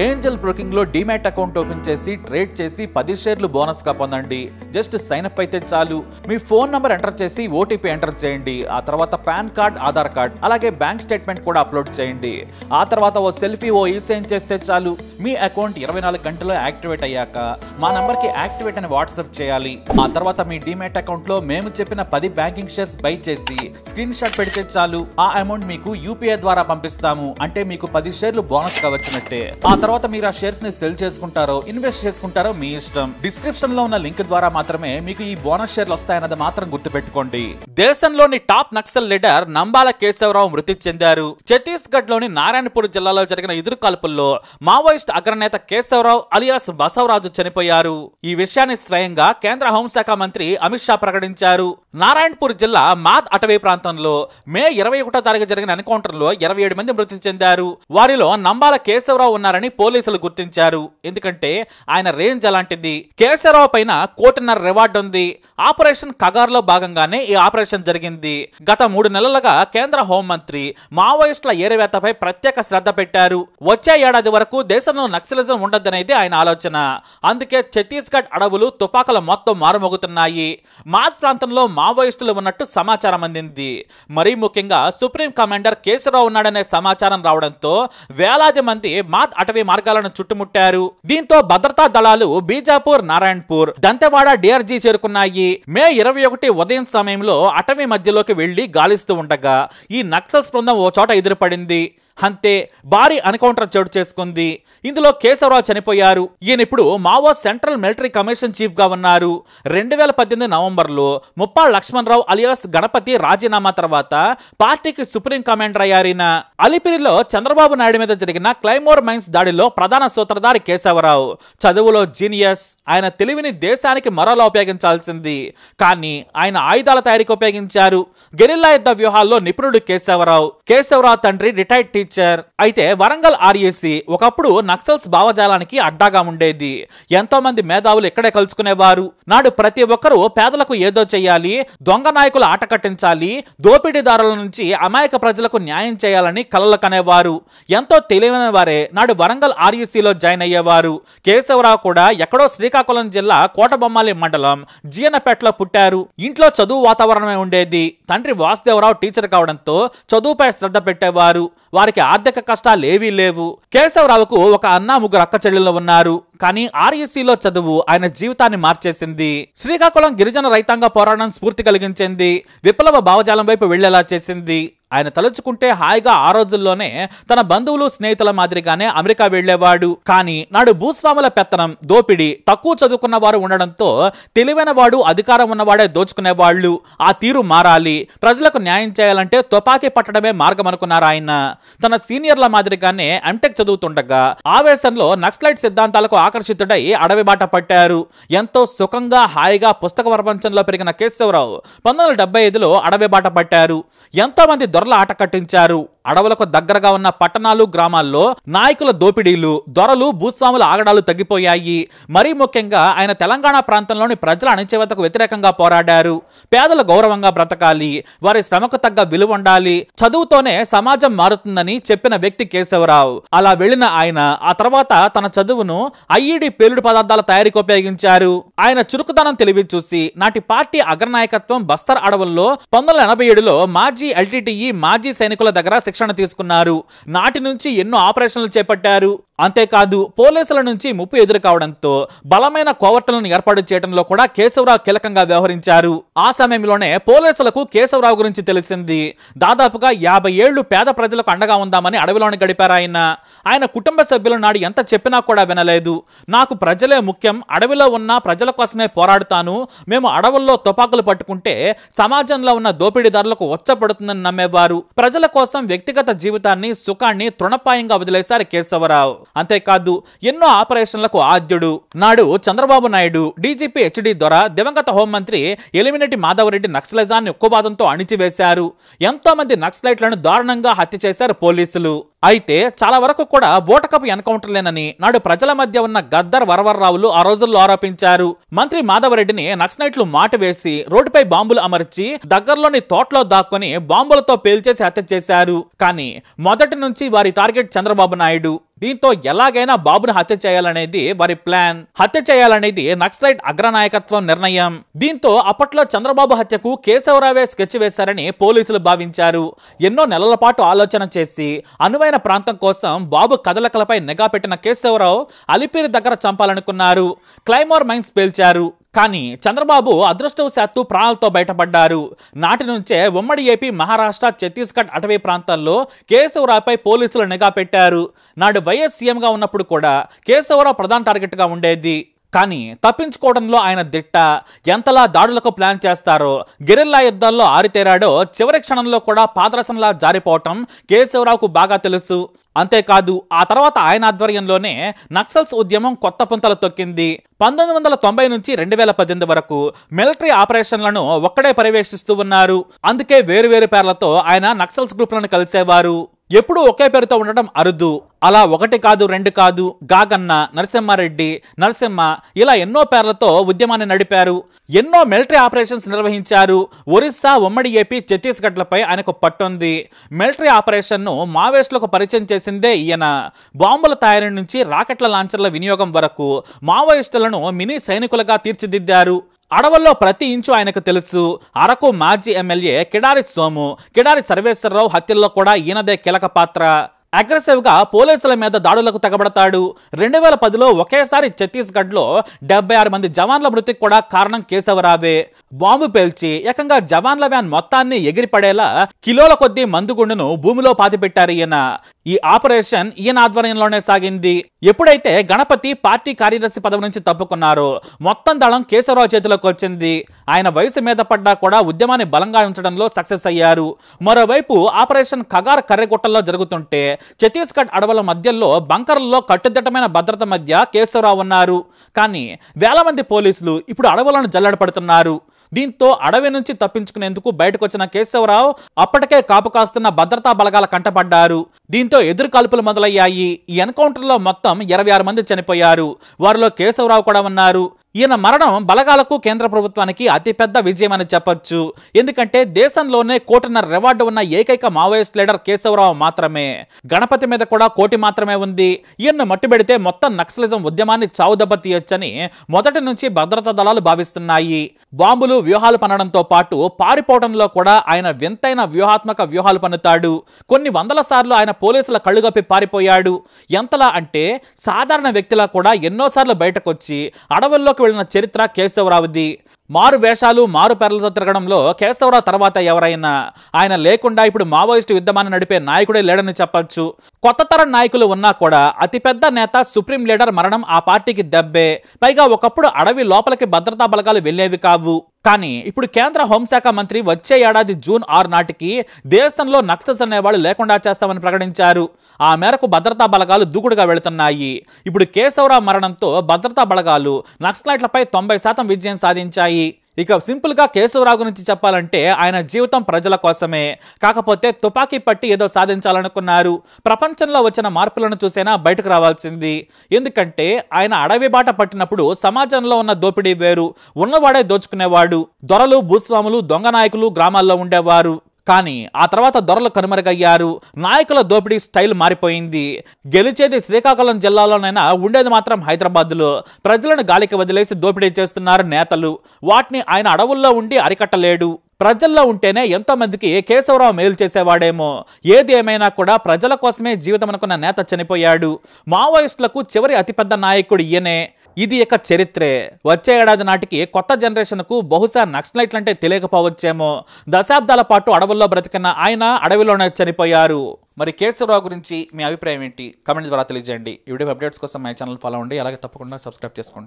Angel broking లో demat account open చేసి trade చేసి 10 షేర్లు బోనస్ గా పొందండి. జస్ట్ సైన్ అప్ అయితే చాలు. మీ ఫోన్ నంబర్ ఎంటర్ చేసి ఓటీపీ ఎంటర్ చేయండి. ఆ తర్వాత పాన్ కార్డ్, ఆధార్ కార్డ్, అలాగే బ్యాంక్ స్టేట్మెంట్ కూడా అప్లోడ్ చేయండి. ఆ తర్వాత ఓ సెల్ఫీ, ఓ ఈ-సైన్ చేస్తే చాలు. మీ అకౌంట్ 24 గంటల్లో యాక్టివేట్ అయ్యాక మా నంబర్ కి యాక్టివేట్ అని వాట్సాప్ చేయాలి. ఆ తర్వాత మీ డిమాట్ అకౌంట్ లో మేము చెప్పిన 10 బ్యాంకింగ్ షేర్స్ బై చేసి స్క్రీన్ షాట్ పెడితే చాలు. ఆ అమౌంట్ మీకు యూపీఐ ద్వారా పంపిస్తాము. అంటే మీకు 10 షేర్లు బోనస్ గా వచ్చినట్టే. ఆ తర్వాత మీరు ఆ షేర్స్ ని సెల్ చేసుకుంటారో ఇన్వెస్ట్ చేసుకుంటారో మీ ఇష్టం. డిస్క్రిప్షన్ లో ఉన్న లింక్ ద్వారా మాత్రమే మీకు ఈ బోనస్ షేర్లు వస్తాయన్నది మాత్రం గుర్తుపెట్టుకోండి. దేశంలోని టాప్ నక్సల్ లీడర్ నంబాల కేశవరావు మృతి చెందారు. ఛత్తీస్గఢ్ లోని నారాయణపూర్ జిల్లాలో జరిగిన ఎదురు కాల్పుల్లో మావోయిస్ట్ అగ్రనేత కేశవరావు అలియాస్ బసవరాజు చనిపోయారు. ఈ విషయాన్ని స్వయంగా కేంద్ర హోంశాఖ మంత్రి అమిత్ షా ప్రకటించారు. నారాయణపూర్ జిల్లా మాద్ అటవీ ప్రాంతంలో మే 21వ తారీఖు జరిగిన ఎన్కౌంటర్ లో 27 మంది మృతి చెందారు. వారిలో నంబాల కేశవరావు ఉన్నారని పోలీసులు గుర్తించారు. ఎందుకంటే ఆయన రేంజ్ అలాంటిది. కేశవరావు పైన 1.5 కోటి రివార్డు ఉంది. ఆపరేషన్ కగార్ లో భాగంగానే ఈ ఆపరేషన్ జరిగింది. గత 3 నెలలుగా కేంద్ర హోంమంత్రి మావోయిస్టుల ఏరివేతపై ప్రత్యేక శ్రద్ధ పెట్టారు. వచ్చే ఏడాది వరకు దేశంలో నక్సలిజం ఉండద్దనేది ఆయన ఆలోచన. అందుకే ఛత్తీస్గఢ్ అడవులు తుపాకుల మొత్తం మారుమోగుతున్నాయి. మాద్ ప్రాంతంలో మావోయిస్టులు ఉన్నట్టు సమాచారం అందింది. మరీ ముఖ్యంగా సుప్రీం కమాండర్ కేశవరావు ఉన్నాడనే సమాచారం రావడంతో వేలాది మంది మాద్ అటవీ మార్గాలను చుట్టుముట్టారు. దీంతో భద్రతా దళాలు బీజాపూర్, నారాయణపూర్, దంతెవాడ డిఆర్జీ చేరుకున్నాయి. మే 21 ఉదయం సమయంలో అటవీ మధ్యలోకి వెళ్లి గాలిస్తూ ఉండగా ఈ నక్సల్స్ బృందం ఓ చోట ఎదురుపడింది. అంతే, భారీ ఎన్కౌంటర్ చోటు చేసుకుంది. ఇందులో కేశవరావు చనిపోయారు. ఈయన ఇప్పుడు Mao central military commission chief గా ఉన్నారు. 2018 నవంబర్లో ముప్పాళ్ళ లక్ష్మణరావు అలియాస్ గణపతి రాజీనామా తర్వాత పార్టీకి సుప్రీం కమాండర్ అయ్యారిన. అలిపిరిలో చంద్రబాబు నాయుడు మీద జరిగిన క్లైమోర్ మైన్స్ దాడిలో ప్రధాన సూత్రధారి కేశవరావు. చదువులో జీనియస్. ఆయన తెలివిని దేశానికి మరోలా ఉపయోగించాల్సింది. కానీ ఆయన ఆయుధాల తయారీకి ఉపయోగించారు. గెరిల్లా యుద్ధ వ్యూహాల్లో నిపుణుడు కేశవరావు. కేశవరావు తండ్రి రిటైర్డ్ టీచర్. అయితే వరంగల్ ఆర్ఏసీ ఒకప్పుడు నక్సల్స్ భావజాలానికి అడ్డాగా ఉండేది. ఎంతో మంది మేధావులు ఇక్కడే కలుసుకునేవారు. నాడు ప్రతి ఒక్కరూ పేదలకు ఏదో చెయ్యాలి, దొంగ నాయకులు ఆట కట్టించాలి, దోపిడీదారుల నుంచి అమాయక ప్రజలకు న్యాయం చేయాలని కలలు కనేవారు. ఎంతో తెలివైన వారే నాడు వరంగల్ ఆర్ఏసీలో జాయిన్ అయ్యేవారు. కేశవరావు కూడా ఎక్కడో శ్రీకాకుళం జిల్లా కోటబొమ్మాలి మండలం జీయనపేటలో పుట్టారు. ఇంట్లో చదువు వాతావరణమే ఉండేది. తండ్రి వాసుదేవరావు టీచర్ కావడంతో చదువుపై శ్రద్ధ పెట్టేవారు. వారికి ఆర్థిక కష్టాలు ఏవీ లేవు. కేశవరావుకు ఒక అన్న, 3 అక్క చెల్లెళ్ళు ఉన్నారు. కానీ ఆర్ఈసీలో చదువు ఆయన జీవితాన్ని మార్చేసింది. శ్రీకాకుళం గిరిజన రైతాంగ పోరాటం స్ఫూర్తి కలిగించింది. విప్లవ భావజాలం వైపు వెళ్లేలా చేసింది. ఆయన తలుచుకుంటే హాయిగా ఆ రోజుల్లోనే తన బంధువులు, స్నేహితుల మాదిరిగానే అమెరికా వెళ్లేవాడు. కానీ నాడు భూస్వాముల పెత్తనం, దోపిడి, తక్కువ చదువుకున్న వారు ఉండడంతో తెలివైన వాడు, అధికారం ఉన్నవాడే దోచుకునేవాళ్లు. ఆ తీరు మారాలి. ప్రజలకు న్యాయం చేయాలంటే తుపాకీ పట్టడమే మార్గం అనుకున్నారు ఆయన. తన సీనియర్ల మాదిరిగానే ఎంటెక్ చదువుతుండగా ఆవేశంలో నక్సలైట్ సిద్ధాంతాలకు ఆకర్షితుడై అడవి బాట పట్టారు. ఎంతో సుఖంగా, హాయిగా పుస్తక ప్రపంచంలో పెరిగిన కేశవరావు 1975లో అడవి బాట పట్టారు. ఎంతో మంది దొరల ఆట కట్టించారు. అడవులకు దగ్గరగా ఉన్న పట్టణాలు, గ్రామాల్లో నాయకుల దోపిడీలు, దొరలు, భూస్వాముల ఆగడాలు తగ్గిపోయాయి. మరీ ముఖ్యంగా ఆయన తెలంగాణ ప్రాంతంలోని ప్రజల అణచివేతకు వ్యతిరేకంగా పోరాడారు. పేదలు గౌరవంగా బ్రతకాలి, వారి శ్రమకు తగ్గ విలువ ఉండాలి, చదువుతోనే సమాజం మారుతుందని చెప్పిన వ్యక్తి కేశవరావు. అలా వెళ్లిన ఆయన ఆ తర్వాత తన చదువును ఐఈడి పేలుడు పదార్థాల తయారీకి ఉపయోగించారు. ఆయన చురుకుదనం తెలివి చూసి నాటి పార్టీ అగ్రనాయకత్వం బస్తర్ అడవుల్లో 1987లో మాజీ ఎల్టీటీఈ మాజీ సైనికుల దగ్గర శిక్షణ తీసుకున్నారు. నాటి నుంచి ఎన్నో ఆపరేషన్లు చేపట్టారు. అంతేకాదు పోలీసుల నుంచి ముప్పు ఎదురు కావడంతో బలమైన కోవర్టులను ఏర్పాటు చేయడంలో కూడా కేశవరావు కీలకంగా వ్యవహరించారు. ఆ సమయంలోనే పోలీసులకు కేశవరావు గురించి తెలిసింది. దాదాపుగా 50 ఏళ్లు పేద ప్రజలకు అండగా ఉందామని అడవిలోని గడిపారు ఆయన. ఆయన కుటుంబ సభ్యులు నాడు ఎంత చెప్పినా కూడా వినలేదు. నాకు ప్రజలే ముఖ్యం, అడవిలో ఉన్న ప్రజల కోసమే పోరాడుతాను, మేము అడవుల్లో తుపాకులు పట్టుకుంటే సమాజంలో ఉన్న దోపిడీదారులకు వచ్చపడుతుందని నమ్మేవారు. ప్రజల కోసం వ్యక్తిగత జీవితాన్ని, సుఖాన్ని తృణప్రాయంగా వదిలేశారు కేశవరావు. అంతేకాదు ఎన్నో ఆపరేషన్లకు ఆద్యుడు. నాడు చంద్రబాబు నాయుడు, డీజీపీ హెచ్డి దొర, దివంగత హోంమంత్రి ఎలిమినేటి మాధవరెడ్డి నక్సలిజాన్ని ఉక్కుపాదంతో అణిచివేశారు. ఎంతో మంది నక్సలైట్లను దారుణంగా హత్య చేశారు పోలీసులు. అయితే చాలా వరకు కూడా బూటకపు ఎన్కౌంటర్లేనని నాడు ప్రజల మధ్య ఉన్న గద్దర్, వరవర్రావులు ఆ రోజుల్లో ఆరోపించారు. మంత్రి మాధవరెడ్డిని నక్సలైట్లు మాటు వేసి రోడ్డుపై బాంబులు అమర్చి దగ్గరలోని తోటలో దాక్కుని బాంబులతో పేల్చేసి హత్య చేశారు. కానీ మొదటి నుంచి వారి టార్గెట్ చంద్రబాబు నాయుడు. దీంతో ఎలాగైనా బాబుని హత్య చేయాలనేది వారి ప్లాన్. హత్య చేయాలనేది నక్సలైట్ అగ్రనాయకత్వం నిర్ణయం. దీంతో అప్పట్లో చంద్రబాబు హత్యకు కేశవరావే స్కెచ్ వేశారని పోలీసులు భావించారు. ఎన్నో నెలల పాటు ఆలోచన చేసి అనువైన ప్రాంతం కోసం బాబు కదలికలపై నిఘా పెట్టిన కేశవరావు అలిపిరి దగ్గర చంపాలనుకున్నారు. Claymore mines పేల్చారు. కానీ చంద్రబాబు అదృష్టవశాత్తు ప్రాణాలతో బయటపడ్డారు. నాటి నుంచే ఉమ్మడి ఏపీ, మహారాష్ట్ర, ఛత్తీస్గఢ్ అటవీ ప్రాంతాల్లో కేశవరావుపై పోలీసులు నిఘా పెట్టారు. నాడు వైఎస్ సీఎంగా ఉన్నప్పుడు కూడా కేశవరావు ప్రధాన టార్గెట్గా ఉండేది. కానీ తప్పించుకోవడంలో ఆయన దిట్ట. ఎంతలా దాడులకు ప్లాన్ చేస్తారో, గెరిల్లా యుద్ధాల్లో ఆరితేరాడో, చివరి క్షణంలో కూడా పాదరసంలా జారిపోవటం కేశవరావుకు బాగా తెలుసు. అంతేకాదు ఆ తర్వాత ఆయన ఆధ్వర్యంలోనే నక్సల్స్ ఉద్యమం కొత్త పుంతలు తొక్కింది. 1990 నుంచి 2018 వరకు మిలిటరీ ఆపరేషన్లను ఒక్కడే పర్యవేక్షిస్తూ ఉన్నారు. అందుకే వేరు పేర్లతో ఆయన నక్సల్స్ గ్రూపులను కలిసేవారు. ఎప్పుడూ ఒకే పేరుతో ఉండడం అరుదు. అలా ఒకటి కాదు, రెండు కాదు, గాగన్న, నరసింహారెడ్డి, నరసింహ ఇలా ఎన్నో పేర్లతో ఉద్యమాన్ని నడిపారు. ఎన్నో మిలిటరీ ఆపరేషన్స్ నిర్వహించారు. ఒరిస్సా, ఉమ్మడి ఏపీ, ఛత్తీస్గఢ్లపై ఆయనకు పట్టుంది. మిలిటరీ ఆపరేషన్ను మావోయిస్టులకు పరిచయం చేసిందే ఈయన. బాంబుల తయారీ నుంచి రాకెట్ల లాంచర్ల వినియోగం వరకు మావోయిస్టులను మినీ సైనికులుగా తీర్చిదిద్దారు. అడవుల్లో ప్రతి ఇంచు ఆయనకు తెలుసు. అరకు మాజీ ఎమ్మెల్యే కిడారి సోము, కిడారి సర్వేశ్వరరావు హత్యల్లో కూడా ఈయనదే కీలక పాత్ర. అగ్రెసివ్ గా పోలీసుల మీద దాడులకు తెగబడతాడు. 2010లో ఒకేసారి ఛత్తీస్గఢ్లో 76 మంది జవాన్ల మృతికి కూడా కారణం కేశవరావే. బాంబు పేల్చి ఏకంగా జవాన్ల వ్యాన్ మొత్తాన్ని ఎగిరిపడేలా కిలోల కొద్దీ మందుగుండును భూమిలో పాతిపెట్టారు ఈయన. ఈ ఆపరేషన్ ఈయన ఆధ్వర్యంలోనే సాగింది. ఎప్పుడైతే గణపతి పార్టీ కార్యదర్శి పదవి నుంచి తప్పుకున్నారో మొత్తం దళం కేశవరావు చేతిలోకి వచ్చింది. ఆయన వయసు మీద పడ్డా కూడా ఉద్యమాన్ని బలంగా ఉంచడంలో సక్సెస్ అయ్యారు. మరోవైపు ఆపరేషన్ కగార్ కర్రెగుట్టల్లో జరుగుతుంటే ఛత్తీస్గఢ్ అడవుల మధ్యలో బంకర్లలో కట్టుదిట్టమైన భద్రత మధ్య కేశవరావు ఉన్నారు. కానీ వేల మంది పోలీసులు ఇప్పుడు అడవులను జల్లెడపడుతున్నారు. దీంతో అడవి నుంచి తప్పించుకునేందుకు బయటకు వచ్చిన కేశవరావు అప్పటికే కాపు కాస్తున్న భద్రతా బలగాల కంటపడ్డారు. దీంతో ఎదురు కాల్పులు మొదలయ్యాయి. ఈ ఎన్కౌంటర్లో మొత్తం 26 మంది చనిపోయారు. వారిలో కేశవరావు కూడా ఉన్నారు. ఈయన మరణం బలగాలకు, కేంద్ర ప్రభుత్వానికి అతిపెద్ద విజయం అని చెప్పొచ్చు. ఎందుకంటే దేశంలోనే 1.5 కోటి రివార్డు ఉన్న ఏకైక మావోయిస్ట్ లీడర్ కేశవరావు మాత్రమే. గణపతి మీద కూడా 1 కోటి మాత్రమే ఉంది. ఈయన్ను మట్టిబెడితే మొత్తం నక్సలిజం ఉద్యమాన్ని చావుదెబ్బ తీయొచ్చని మొదటి నుంచి భద్రతా దళాలు భావిస్తున్నాయి. బాంబులు, వ్యూహాలు పన్నడంతో పాటు పారిపోవడంలో కూడా ఆయన వింతైన వ్యూహాత్మక వ్యూహాలు పన్నుతాడు. కొన్ని వందల సార్లు ఆయన పోలీసుల కళ్ళుగప్పి పారిపోయాడు. ఎంతలా అంటే సాధారణ వ్యక్తిలా కూడా ఎన్నోసార్లు బయటకొచ్చి అడవుల్లోకి వెళ్ళిన చరిత్ర కేశవరావుది. మారు వేషాలు, మారు పేర్లతో తిరగడంలో కేశవరావు తర్వాత ఎవరైనా. ఆయన లేకుండా ఇప్పుడు మావోయిస్టు యుద్ధమాన్ని నడిపే నాయకుడే లేడని చెప్పొచ్చు. కొత్త తరం నాయకులు ఉన్నా కూడా అతిపెద్ద నేత, సుప్రీం లీడర్ మరణం ఆ పార్టీకి దెబ్బే. పైగా ఒకప్పుడు అడవి లోపలికి భద్రతా బలగాలు వెళ్లేవి కావు. కానీ ఇప్పుడు కేంద్ర హోంశాఖ మంత్రి వచ్చే ఏడాది జూన్ 6 నాటికి దేశంలో నక్సల్స్ అనేవాళ్ళు లేకుండా చేస్తామని ప్రకటించారు. ఆ మేరకు భద్రతా బలగాలు దూకుడుగా వెళుతున్నాయి. ఇప్పుడు కేశవరావు మరణంతో భద్రతా బలగాలు నక్సలైట్లపై 90% విజయం సాధించాయి. ఇక సింపుల్ గా కేశవరావు గురించి చెప్పాలంటే ఆయన జీవితం ప్రజల కోసమే. కాకపోతే తుపాకీ పట్టి ఏదో సాధించాలనుకున్నారు. ప్రపంచంలో వచ్చిన మార్పులను చూసైనా బయటకు రావాల్సింది. ఎందుకంటే ఆయన అడవి బాట పట్టినప్పుడు సమాజంలో ఉన్న దోపిడీ వేరు. ఉన్నవాడే దోచుకునేవాడు. దొరలు, భూస్వాములు, దొంగ నాయకులు గ్రామాల్లో ఉండేవారు. కానీ ఆ తర్వాత దొరలు కనుమరుగయ్యారు. నాయకుల దోపిడీ స్టైల్ మారిపోయింది. గెలిచేది శ్రీకాకుళం జిల్లాలోనైనా ఉండేది మాత్రం హైదరాబాద్లో. ప్రజలను గాలికి వదిలేసి దోపిడీ చేస్తున్నారు నేతలు. వాటిని ఆయన అడవుల్లో ఉండి అరికట్టలేడు. ప్రజల్లో ఉంటేనే ఎంతో మందికి కేశవరావు మేలు చేసేవాడేమో. ఏది ఏమైనా కూడా ప్రజల కోసమే జీవితం అనుకున్న నేత చనిపోయాడు. మావోయిస్టులకు చివరి అతిపెద్ద నాయకుడు ఈయనే. ఇది ఇక చరిత్రే. వచ్చే ఏడాది నాటికి కొత్త జనరేషన్కు బహుశా నక్సలైట్లంటే తెలియకపోవచ్చేమో. దశాబ్దాల పాటు అడవుల్లో బ్రతికిన ఆయన అడవిలోనే చనిపోయారు. మరి కేశవరావు గురించి మీ అభిప్రాయం ఏంటి? కామెంట్ ద్వారా తెలియజేయండి. ఈ వీడియో అప్డేట్స్ కోసం మై ఛానల్ ఫాలో అవ్వండి. అలాగే తప్పకుండా సబ్స్క్రైబ్ చేసుకోండి.